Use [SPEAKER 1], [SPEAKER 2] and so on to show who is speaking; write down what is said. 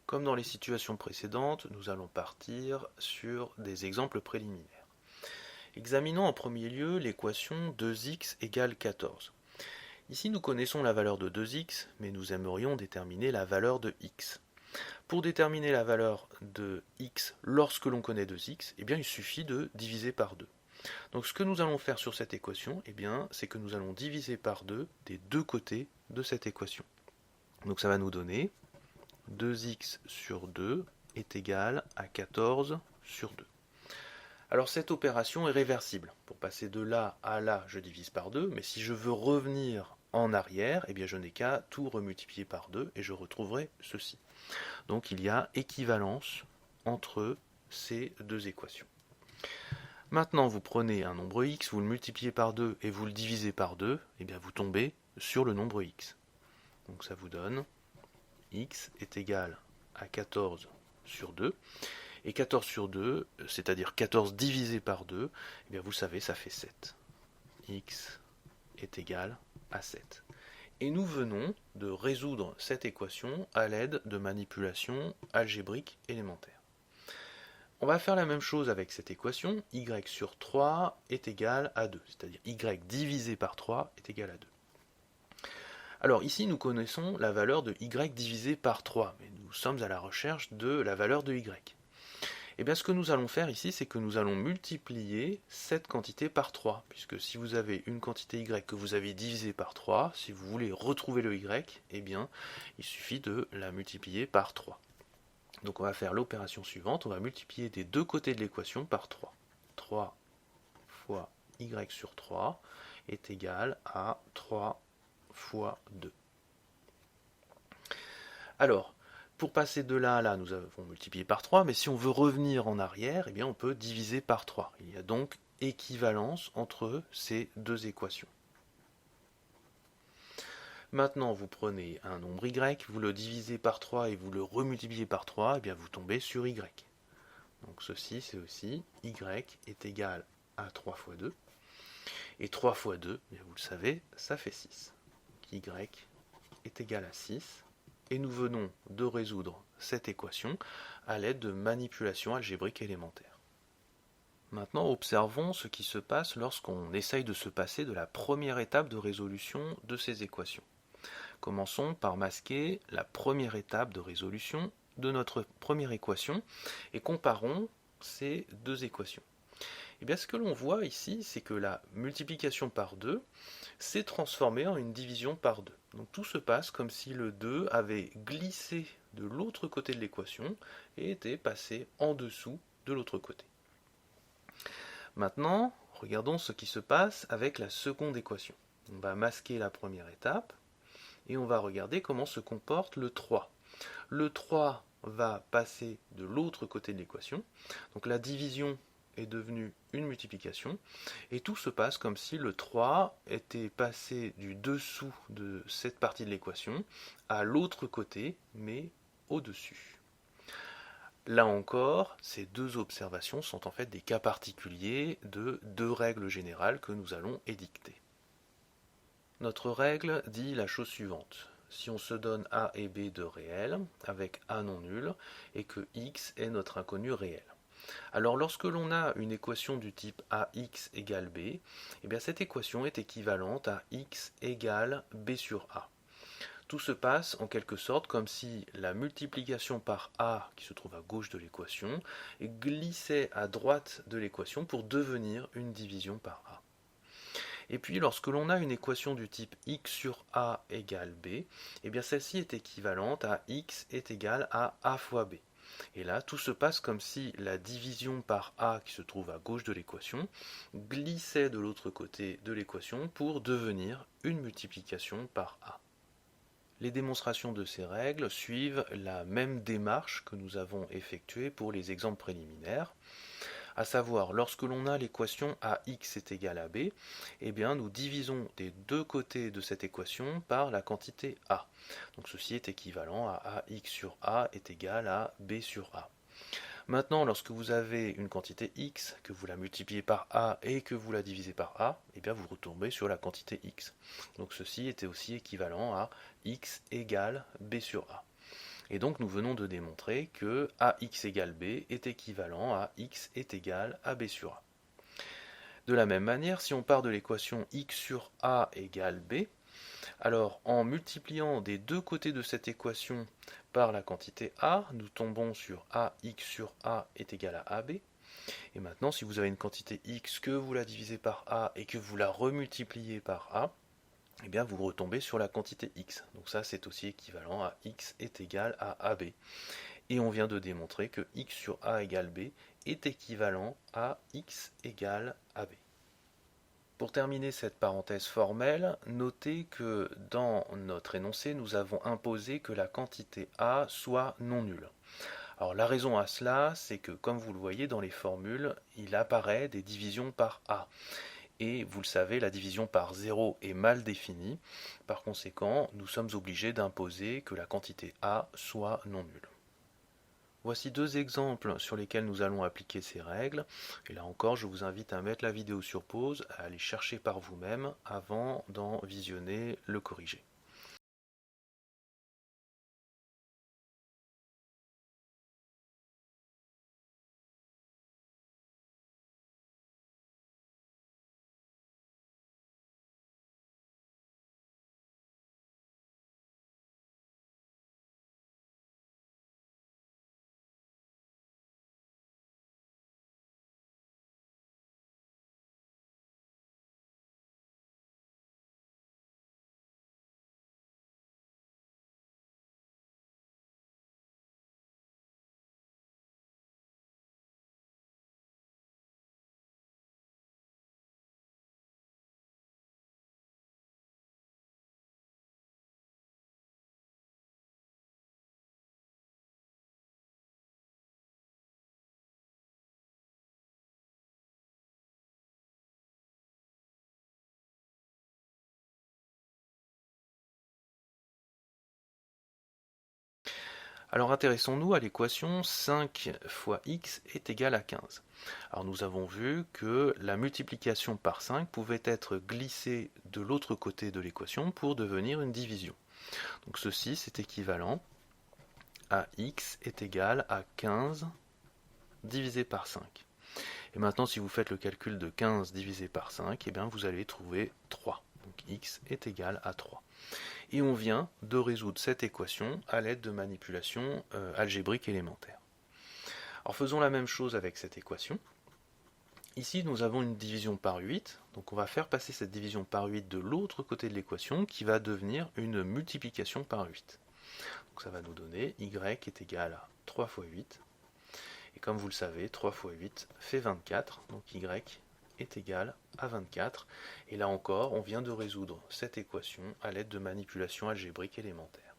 [SPEAKER 1] Comme dans les situations précédentes, nous allons partir sur des exemples préliminaires. Examinons en premier lieu l'équation 2x égale 14. Ici, nous connaissons la valeur de 2x, mais nous aimerions déterminer la valeur de x. Pour déterminer la valeur de x lorsque l'on connaît 2x, eh bien, il suffit de diviser par 2. Donc ce que nous allons faire sur cette équation, eh bien, c'est que nous allons diviser par 2 des deux côtés de cette équation. Donc ça va nous donner 2x sur 2 est égal à 14 sur 2. Alors cette opération est réversible. Pour passer de là à là, je divise par 2, mais si je veux revenir en arrière, eh bien je n'ai qu'à tout remultiplier par 2 et je retrouverai ceci. Donc il y a équivalence entre ces deux équations. Maintenant, vous prenez un nombre x, vous le multipliez par 2 et vous le divisez par 2, et bien vous tombez sur le nombre x. Donc ça vous donne x est égal à 14 sur 2. Et 14 sur 2, c'est-à-dire 14 divisé par 2, eh bien vous le savez, ça fait 7. X est égal à 7. Et nous venons de résoudre cette équation à l'aide de manipulations algébriques élémentaires. On va faire la même chose avec cette équation, y sur 3 est égal à 2, c'est-à-dire y divisé par 3 est égal à 2. Alors ici, nous connaissons la valeur de y divisé par 3, mais nous sommes à la recherche de la valeur de y. Et bien ce que nous allons faire ici, c'est que nous allons multiplier cette quantité par 3, puisque si vous avez une quantité y que vous avez divisée par 3, si vous voulez retrouver le y, eh bien il suffit de la multiplier par 3. Donc on va faire l'opération suivante, on va multiplier des deux côtés de l'équation par 3. 3 fois y sur 3 est égal à 3 fois 2. Alors, pour passer de là à là, nous avons multiplié par 3, mais si on veut revenir en arrière, eh bien on peut diviser par 3. Il y a donc équivalence entre ces deux équations. Maintenant, vous prenez un nombre y, vous le divisez par 3 et vous le remultipliez par 3, et bien vous tombez sur y. Donc ceci, c'est aussi y est égal à 3 fois 2. Et 3 fois 2, bien vous le savez, ça fait 6. Y est égal à 6. Et nous venons de résoudre cette équation à l'aide de manipulations algébriques élémentaires. Maintenant, observons ce qui se passe lorsqu'on essaye de se passer de la première étape de résolution de ces équations. Commençons par masquer la première étape de résolution de notre première équation et comparons ces deux équations. Et bien, ce que l'on voit ici, c'est que la multiplication par 2 s'est transformée en une division par 2. Donc tout se passe comme si le 2 avait glissé de l'autre côté de l'équation et était passé en dessous de l'autre côté. Maintenant, regardons ce qui se passe avec la seconde équation. On va masquer la première étape et on va regarder comment se comporte le 3. Le 3 va passer de l'autre côté de l'équation. Donc la division est devenue une multiplication, et tout se passe comme si le 3 était passé du dessous de cette partie de l'équation à l'autre côté, mais au-dessus. Là encore, ces deux observations sont en fait des cas particuliers de deux règles générales que nous allons édicter. Notre règle dit la chose suivante. Si on se donne A et B de réels, avec A non nul, et que X est notre inconnu réel. Alors lorsque l'on a une équation du type AX égale B, eh bien cette équation est équivalente à X égale B sur A. Tout se passe en quelque sorte comme si la multiplication par A, qui se trouve à gauche de l'équation, glissait à droite de l'équation pour devenir une division par A. Et puis lorsque l'on a une équation du type x sur a égale b, eh bien celle-ci est équivalente à x est égal à a fois b. Et là, tout se passe comme si la division par a qui se trouve à gauche de l'équation glissait de l'autre côté de l'équation pour devenir une multiplication par a. Les démonstrations de ces règles suivent la même démarche que nous avons effectuée pour les exemples préliminaires, à savoir lorsque l'on a l'équation ax est égal à b, eh bien nous divisons des deux côtés de cette équation par la quantité a. Donc ceci est équivalent à ax sur a est égal à b sur a. Maintenant, lorsque vous avez une quantité x, que vous la multipliez par a et que vous la divisez par a, eh bien vous retombez sur la quantité x. Donc ceci était aussi équivalent à x égale b sur a. Et donc nous venons de démontrer que AX égale B est équivalent à X est égal à B sur A. De la même manière, si on part de l'équation X sur A égale B, alors en multipliant des deux côtés de cette équation par la quantité A, nous tombons sur AX sur A est égal à AB. Et maintenant, si vous avez une quantité X, que vous la divisez par A et que vous la remultipliez par A, eh bien vous retombez sur la quantité X. Donc ça, c'est aussi équivalent à X est égal à AB. Et on vient de démontrer que X sur A égale B est équivalent à X égale AB. Pour terminer cette parenthèse formelle, notez que dans notre énoncé, nous avons imposé que la quantité A soit non nulle. Alors la raison à cela, c'est que comme vous le voyez dans les formules, il apparaît des divisions par A. Et vous le savez, la division par 0 est mal définie. Par conséquent, nous sommes obligés d'imposer que la quantité A soit non nulle. Voici deux exemples sur lesquels nous allons appliquer ces règles. Et là encore, je vous invite à mettre la vidéo sur pause, à aller chercher par vous-même avant d'en visionner le corrigé. Alors intéressons-nous à l'équation 5 fois x est égal à 15. Alors nous avons vu que la multiplication par 5 pouvait être glissée de l'autre côté de l'équation pour devenir une division. Donc ceci c'est équivalent à x est égal à 15 divisé par 5. Et maintenant si vous faites le calcul de 15 divisé par 5, eh bien, vous allez trouver 3. Donc x est égal à 3. Et on vient de résoudre cette équation à l'aide de manipulations algébriques élémentaires. Alors faisons la même chose avec cette équation. Ici nous avons une division par 8, donc on va faire passer cette division par 8 de l'autre côté de l'équation qui va devenir une multiplication par 8. Donc ça va nous donner y est égal à 3 fois 8. Et comme vous le savez, 3 fois 8 fait 24, donc y est égal à 24. Et là encore, on vient de résoudre cette équation à l'aide de manipulations algébriques élémentaires.